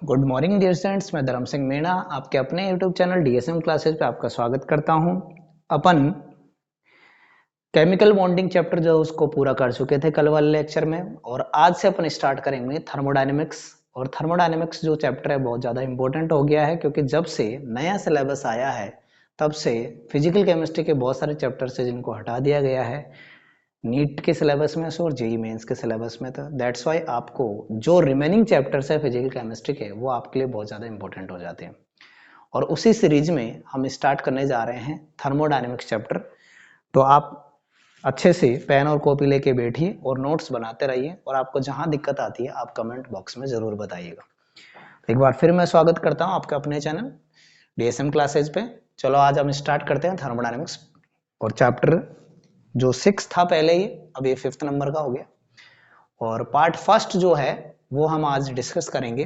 Good morning dear students, मैं धर्म सिंह मीणा आपके अपने यूट्यूब चैनल डीएसएम क्लासेस पे आपका स्वागत करता हूं। अपन केमिकल बॉन्डिंग चैप्टर जो उसको पूरा कर चुके थे कल वाले लेक्चर में, और आज से अपन स्टार्ट करेंगे थर्मोडायनेमिक्स। और थर्मोडायनेमिक्स जो चैप्टर है बहुत ज़्यादा इंपॉर्टेंट हो गया है, क्योंकि जब से नया सिलेबस आया है तब से फिजिकल केमिस्ट्री के बहुत सारे चैप्टर्स है जिनको हटा दिया गया है नीट के सिलेबस में से और जेई मेंस के सिलेबस में। तो दैट्स वाई आपको जो रिमेनिंग चैप्टर्स है फिजिकल केमिस्ट्री के वो आपके लिए बहुत ज़्यादा इंपॉर्टेंट हो जाते हैं। और उसी सीरीज में हम स्टार्ट करने जा रहे हैं थर्मोडायनेमिक्स चैप्टर। तो आप अच्छे से पेन और कॉपी लेके बैठिए और नोट्स बनाते रहिए, और आपको जहां दिक्कत आती है आप कमेंट बॉक्स में ज़रूर बताइएगा। एक बार फिर मैं स्वागत करता हूं आपके अपने चैनल डीएसएम क्लासेज पे। चलो आज हम स्टार्ट करते हैं थर्मोडायनेमिक्स, और चैप्टर जो 6 था पहले ही, अब ये 5th नंबर का हो गया। और पार्ट फर्स्ट जो है वो हम आज डिस्कस करेंगे,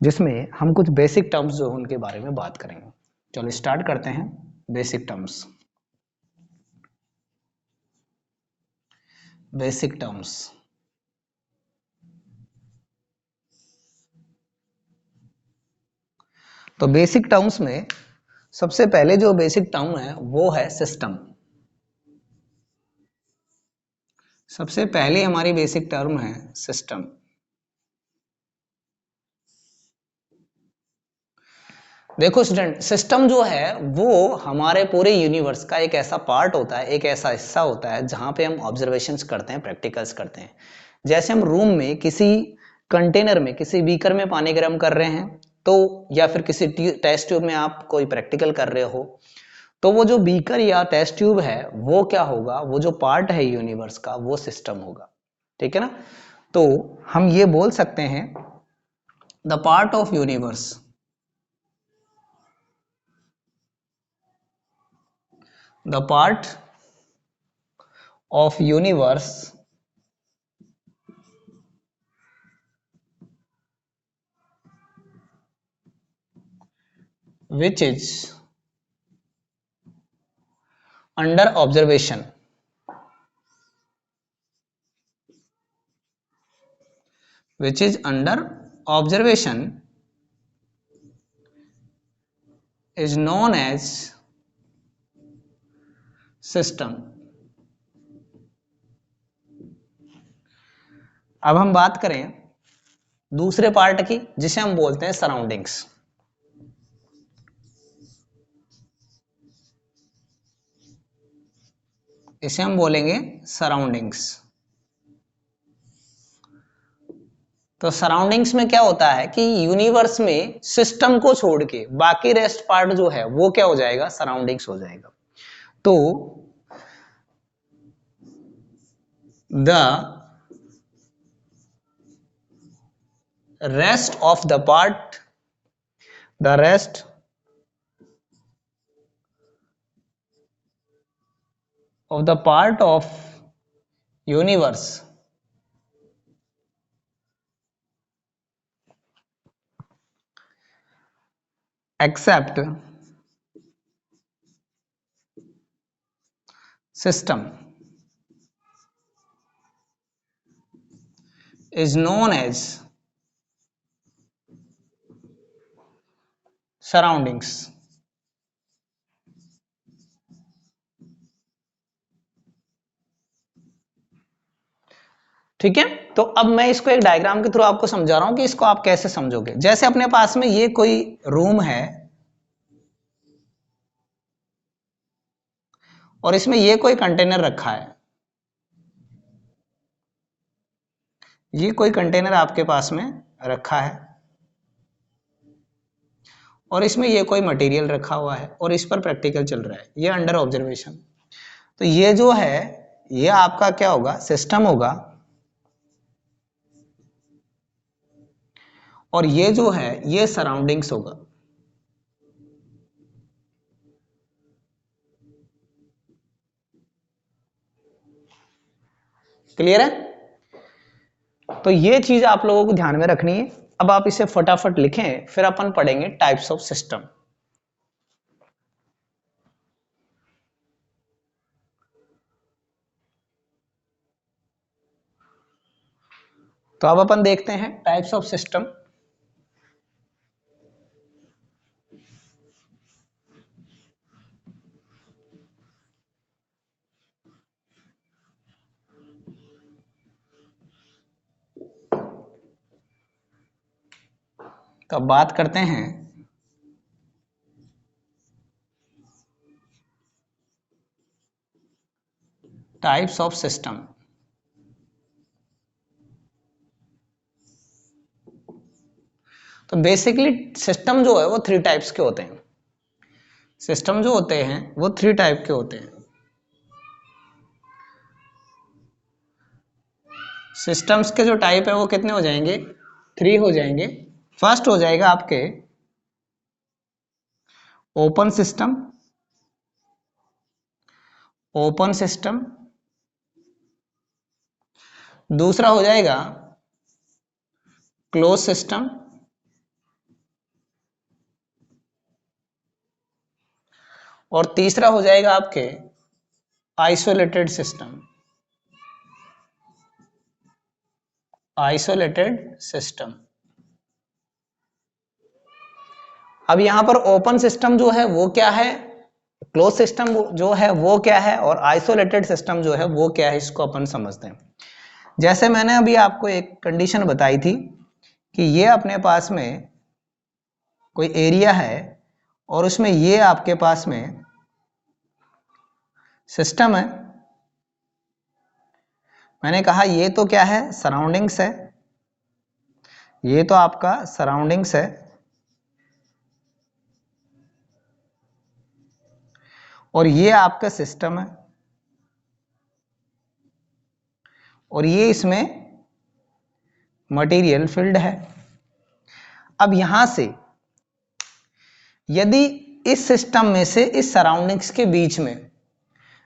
जिसमें हम कुछ बेसिक टर्म्स जो उनके बारे में बात करेंगे। चलो स्टार्ट करते हैं। Basic terms. बेसिक टर्म्स तो बेसिक टर्म्स में सबसे पहले जो बेसिक टर्म है वो है सिस्टम। सबसे पहले हमारी बेसिक टर्म है सिस्टम। देखो स्टूडेंट, सिस्टम जो है वो हमारे पूरे यूनिवर्स का एक ऐसा पार्ट होता है, एक ऐसा हिस्सा होता है जहां पे हम ऑब्जर्वेशंस करते हैं, प्रैक्टिकल्स करते हैं। जैसे हम रूम में किसी कंटेनर में, किसी बीकर में पानी गर्म कर रहे हैं, तो या फिर किसी टेस्ट ट्यूब में आप कोई प्रैक्टिकल कर रहे हो, तो वो जो बीकर या टेस्ट ट्यूब है वो क्या होगा, वो जो पार्ट है यूनिवर्स का वो सिस्टम होगा। ठीक है ना? तो हम ये बोल सकते हैं the part of universe, the part of universe which is under observation, which is under observation is known as system। अब हम बात करें दूसरे पार्ट की, जिसे हम बोलते हैं सराउंडिंग्स। इसे हम बोलेंगे सराउंडिंग्स। तो सराउंडिंग्स में क्या होता है कि यूनिवर्स में सिस्टम को छोड़ के बाकी रेस्ट पार्ट जो है वो क्या हो जाएगा, सराउंडिंग्स हो जाएगा। तो the rest of the part, the rest of the part of universe except system is known as surroundings। ठीक है? तो अब मैं इसको एक डायग्राम के थ्रू आपको समझा रहा हूं कि इसको आप कैसे समझोगे। जैसे अपने पास में ये कोई रूम है और इसमें ये कोई कंटेनर रखा है, ये कोई कंटेनर आपके पास में रखा है और इसमें ये कोई मटेरियल रखा हुआ है और इस पर प्रैक्टिकल चल रहा है, ये अंडर ऑब्जर्वेशन। तो ये जो है ये आपका क्या होगा, सिस्टम होगा, और ये जो है ये सराउंडिंग्स होगा। क्लियर है? तो ये चीज आप लोगों को ध्यान में रखनी है। अब आप इसे फटाफट लिखें, फिर अपन पढ़ेंगे टाइप्स ऑफ सिस्टम। तो अब अपन देखते हैं टाइप्स ऑफ सिस्टम। का बात करते हैं टाइप्स ऑफ सिस्टम, तो बेसिकली सिस्टम जो है वो 3 टाइप्स के होते हैं। सिस्टम जो होते हैं वो 3 टाइप के होते हैं। सिस्टम्स के जो टाइप है वो कितने हो जाएंगे? 3 हो जाएंगे। फर्स्ट हो जाएगा आपके ओपन सिस्टम, ओपन सिस्टम। दूसरा हो जाएगा क्लोज सिस्टम, और तीसरा हो जाएगा आपके आइसोलेटेड सिस्टम, आइसोलेटेड सिस्टम। अब यहां पर ओपन सिस्टम जो है वो क्या है, क्लोज सिस्टम जो है वो क्या है, और आइसोलेटेड सिस्टम जो है वो क्या है, इसको अपन समझते हैं। जैसे मैंने अभी आपको एक कंडीशन बताई थी कि ये अपने पास में कोई एरिया है और उसमें ये आपके पास में सिस्टम है। मैंने कहा ये तो क्या है, सराउंडिंग्स है, ये तो आपका सराउंडिंग्स है, और ये आपका सिस्टम है, और ये इसमें मटेरियल फील्ड है। अब यहां से यदि इस सिस्टम में से इस सराउंडिंग्स के बीच में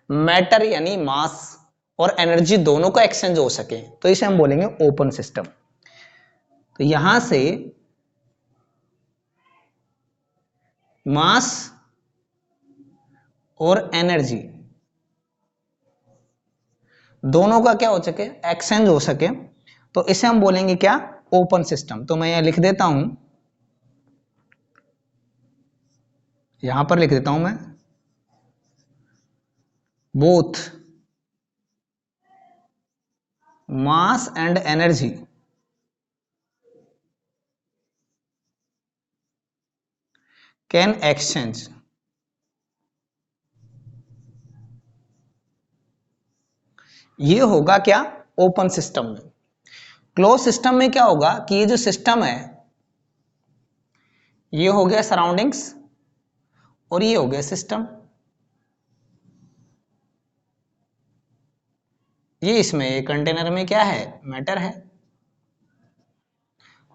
मैटर यानी मास और एनर्जी दोनों का एक्सचेंज हो सके तो इसे हम बोलेंगे ओपन सिस्टम। तो यहां से मास और एनर्जी दोनों का क्या हो सके, एक्सचेंज हो सके, तो इसे हम बोलेंगे क्या, ओपन सिस्टम। तो मैं यहां लिख देता हूं, यहां पर लिख देता हूं मैं, both mass and energy can exchange. ये होगा क्या, ओपन सिस्टम में। क्लोज सिस्टम में क्या होगा कि ये जो सिस्टम है ये हो गया सराउंडिंग्स और ये हो गया सिस्टम, ये इसमें ये कंटेनर में क्या है, मैटर है।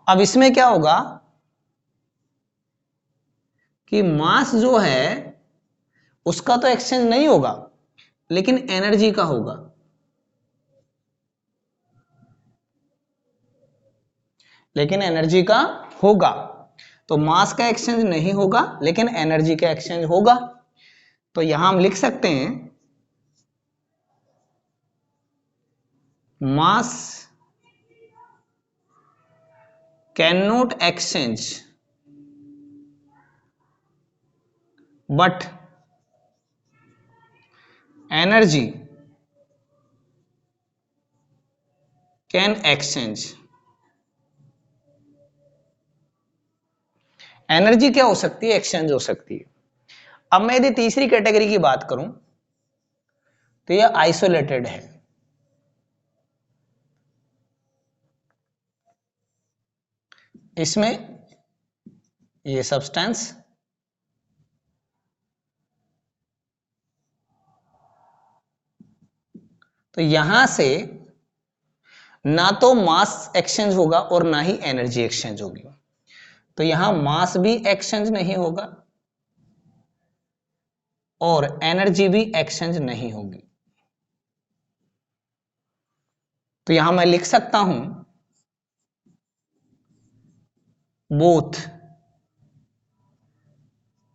अब इसमें क्या होगा कि मास जो है उसका तो एक्सचेंज नहीं होगा लेकिन एनर्जी का होगा। लेकिन एनर्जी का होगा, तो मास का एक्सचेंज नहीं होगा लेकिन एनर्जी का एक्सचेंज होगा। तो यहां हम लिख सकते हैं मास can not exchange but energy can exchange. Energy क्या हो सकती है, एक्सचेंज हो सकती है। अब मैं यदि तीसरी कैटेगरी की बात करूं तो यह आइसोलेटेड है। इसमें ये सब्सटेंस तो यहां से ना तो मास एक्सचेंज होगा और ना ही एनर्जी एक्सचेंज होगी। तो यहां मास भी एक्सचेंज नहीं होगा और एनर्जी भी एक्सचेंज नहीं होगी। तो यहां मैं लिख सकता हूं both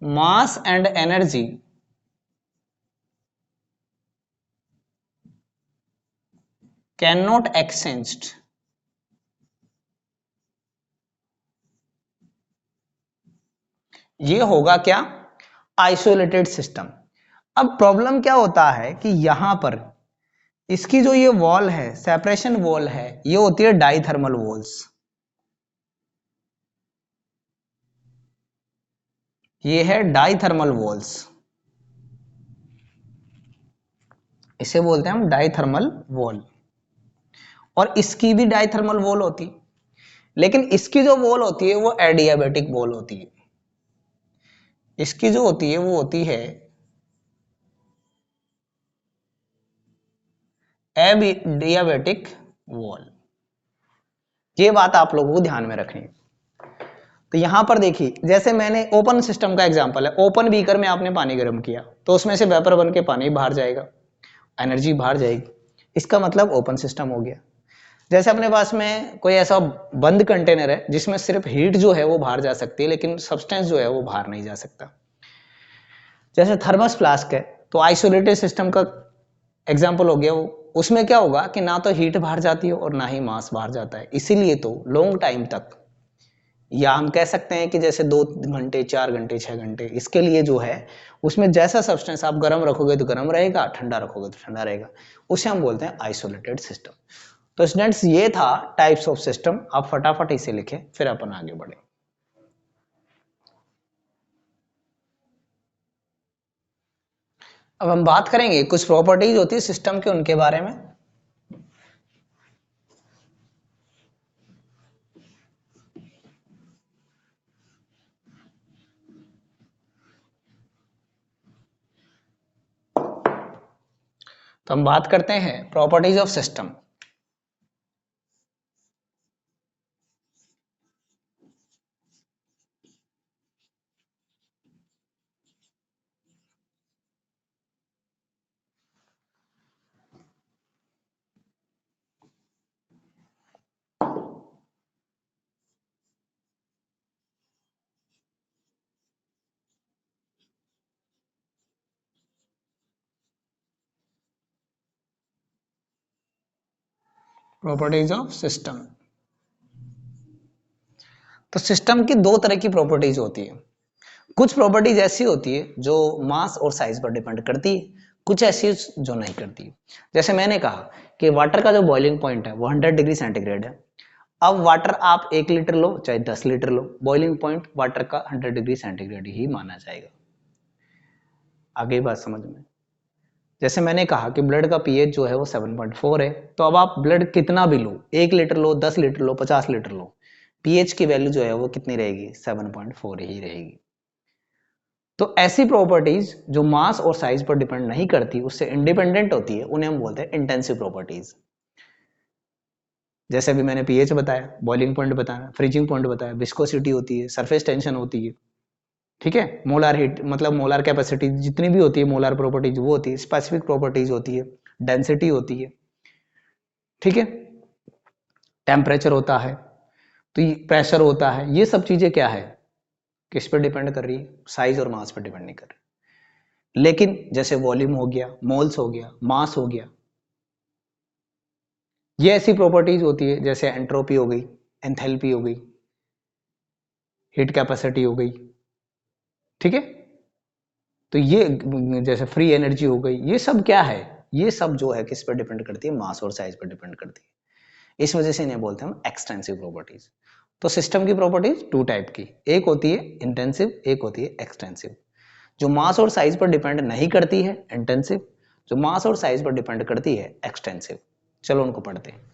mass and energy can not exchanged ये होगा क्या, आइसोलेटेड सिस्टम। अब प्रॉब्लम क्या होता है कि यहां पर इसकी जो ये वॉल है, सेपरेशन वॉल है, ये होती है डाइथर्मल वॉल्स। ये है डाईथर्मल वॉल्स, इसे बोलते हैं हम डाईथर्मल वॉल। और इसकी भी डाईथर्मल वॉल होती, लेकिन इसकी जो वॉल होती है वो एडियाबेटिक वॉल होती है। इसकी जो होती है वो होती है एडियाबेटिक वॉल। ये बात आप लोगों को ध्यान में रखनी है। तो यहां पर देखिए, जैसे मैंने ओपन सिस्टम का एग्जांपल है, ओपन बीकर में आपने पानी गर्म किया तो उसमें से वेपर बन के पानी बाहर जाएगा, एनर्जी बाहर जाएगी, इसका मतलब ओपन सिस्टम हो गया। जैसे अपने पास में कोई ऐसा बंद कंटेनर है जिसमें सिर्फ हीट जो है वो बाहर जा सकती है, लेकिन सब्सटेंस जो है वो बाहर नहीं जा सकता। जैसे थर्मस फ्लास्क है, तो आइसोलेटेड सिस्टम का एग्जाम्पल हो गया वो। उसमें क्या होगा कि ना तो हीट बाहर जाती है और ना ही मास बाहर जाता है, इसीलिए तो लॉन्ग टाइम तक, या हम कह सकते हैं कि जैसे 2 घंटे 4 घंटे 6 घंटे, इसके लिए जो है उसमें जैसा सब्सटेंस आप गर्म रखोगे तो गर्म रहेगा, ठंडा रखोगे तो ठंडा रहेगा, उसे हम बोलते हैं आइसोलेटेड सिस्टम। तो स्टूडेंट्स ये था टाइप्स ऑफ सिस्टम, आप फटाफट इसे लिखें फिर अपन आगे बढ़े। अब हम बात करेंगे कुछ प्रॉपर्टीज होती है सिस्टम के, उनके बारे में। तो हम बात करते हैं properties of system. Properties of system. तो सिस्टम की दो तरह की प्रॉपर्टीज होती है। कुछ प्रॉपर्टीज ऐसी होती है जो मास और साइज पर डिपेंड करती है, कुछ ऐसी जो नहीं करती। जैसे मैंने कहा कि वाटर का जो बॉइलिंग पॉइंट है वो 100 डिग्री सेंटीग्रेड है। अब वाटर आप 1 लीटर लो चाहे 10 लीटर लो, बॉइलिंग पॉइंट वाटर का 100 डिग्री सेंटीग्रेड ही माना जाएगा। आगे बात समझ में। जैसे मैंने कहा कि ब्लड का पीएच जो है वो 7.4 है, तो अब आप ब्लड कितना भी लो, 1 लीटर लो 10 लीटर लो 50 लीटर लो, पीएच की वैल्यू जो है वो कितनी रहेगी, 7.4 ही रहेगी। तो ऐसी प्रॉपर्टीज जो मास और साइज पर डिपेंड नहीं करती, उससे इंडिपेंडेंट होती है, उन्हें हम बोलते हैं इंटेंसिव प्रॉपर्टीज। जैसे अभी मैंने पीएच बताया, बॉइलिंग पॉइंट बताया, फ्रीजिंग पॉइंट बताया, विस्कोसिटी होती है, सरफेस टेंशन होती है, ठीक है, मोलार हीट मतलब मोलार कैपेसिटी जितनी भी होती है, मोलार प्रॉपर्टीज वो होती है, स्पेसिफिक प्रॉपर्टीज होती है, डेंसिटी होती है, ठीक है, टेम्परेचर होता है, तो ये प्रेशर होता है। ये सब चीजें क्या है, किस पर डिपेंड कर रही है, साइज और मास पर डिपेंड नहीं कर रही। लेकिन जैसे वॉल्यूम हो गया, मोल्स हो गया, मास हो गया, ये ऐसी प्रॉपर्टीज होती है, जैसे एंट्रोपी हो गई, एंथैल्पी हो गई, हीट कैपेसिटी हो गई, ठीक है। तो ये जैसे फ्री एनर्जी हो गई, ये सब क्या है, ये सब जो है किस पर डिपेंड करती है, मास और साइज पर डिपेंड करती है। इस वजह से इन्हें बोलते हैं हम एक्सटेंसिव प्रॉपर्टीज। तो सिस्टम की प्रॉपर्टीज 2 टाइप की, एक होती है इंटेंसिव, एक होती है एक्सटेंसिव। जो मास और साइज पर डिपेंड नहीं करती है इंटेंसिव, जो मास और साइज पर डिपेंड करती है एक्सटेंसिव। चलो उनको पढ़ते हैं।